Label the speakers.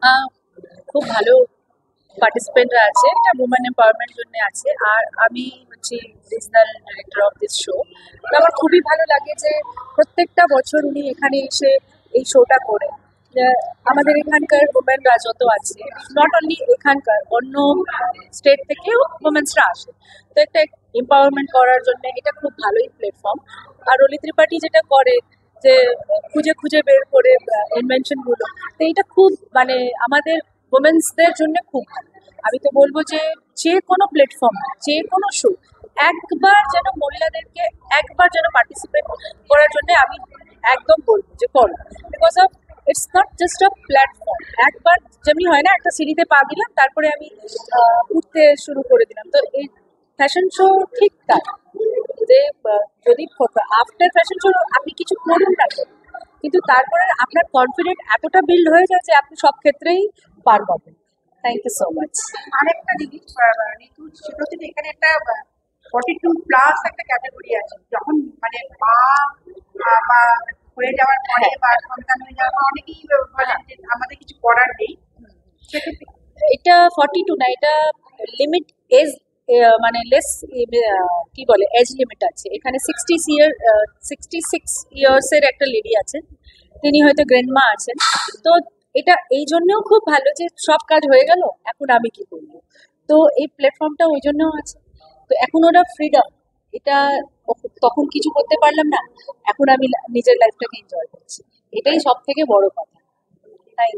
Speaker 1: আহ, খুব ভালো পার্টিসিপেন্টরা আছে, এটা উমেন এম্পাওয়ারমেন্ট জন্য আছে। আর আমি হচ্ছি regional director of this show. তো আমার খুবই ভালো লাগে যে প্রত্যেকটা বছর উনি এখানে এসে এই শোটা করে। আমাদের এখানকার উমেনরা যত আছে, নট অনলি এখানকার, অন্য স্টেট থেকেও উমেন্সরা আসে। তো একটা এম্পাওয়ারমেন্ট করার জন্য এটা খুব ভালোই প্ল্যাটফর্ম। আর অলি ত্রিপাঠী যেটা করে যে খুঁজে খুঁজে বের করে ইনভেনশন গুলো, তো এটা খুব মানে আমাদের ওমেন্সদের জন্য খুব ভালো। আমি তো বলবো যে যে কোনো প্ল্যাটফর্ম, যে কোনো শো, একবার যেন মহিলাদেরকে একবার যেন পার্টিসিপেট করার জন্য আমি একদম বলবো যে করো। Because of its not just a platform. একবার যেমনি হয় না, একটা সিঁড়িতে পা দিলাম, তারপরে আমি উঠতে শুরু করে দিলাম। তো এই ফ্যাশন শো ঠিক তাই, যে যদি আফটার ফ্যাশন শো আপনি কিছু করুন না কেন, কিন্তু তারপরে আপনার কনফিডেন্ট এতটা বিল্ড হয়ে যায় যে আপনি সব ক্ষেত্রেই পার পাবেন। Thank you so much.
Speaker 2: আরেকটা জিনিস ঋতু, সেটা হচ্ছে যে এখানে একটা 42+ একটা ক্যাটাগরি আছে। যখন মানে মা বা হয়ে যাওয়ার পরে বা সন্তান হয়ে যাওয়ার পর অনেকেই বলেন যে আমাদের কিছু করার নেই, সেক্ষেত্রে
Speaker 1: এটা 42 না, এটা লিমিট এজ, মানে লেস, কি বলে, এজ লিমিট আছে এখানে। 66 ইয়ার্স এর একটা লেডি আছেন, তিনি হয়তো গ্র্যান্ডমা আছেন। তো এটা এই জন্যও খুব ভালো যে সব কাজ হয়ে গেল, এখন আমি কি করবো। তো এই প্ল্যাটফর্মটা ওই জন্যও আছে। তো এখন ওরা ফ্রিডম, এটা তখন কিছু করতে পারলাম না, এখন আমি নিজের লাইফটাকে এনজয় করছি, এটাই সব থেকে বড় কথা। তাই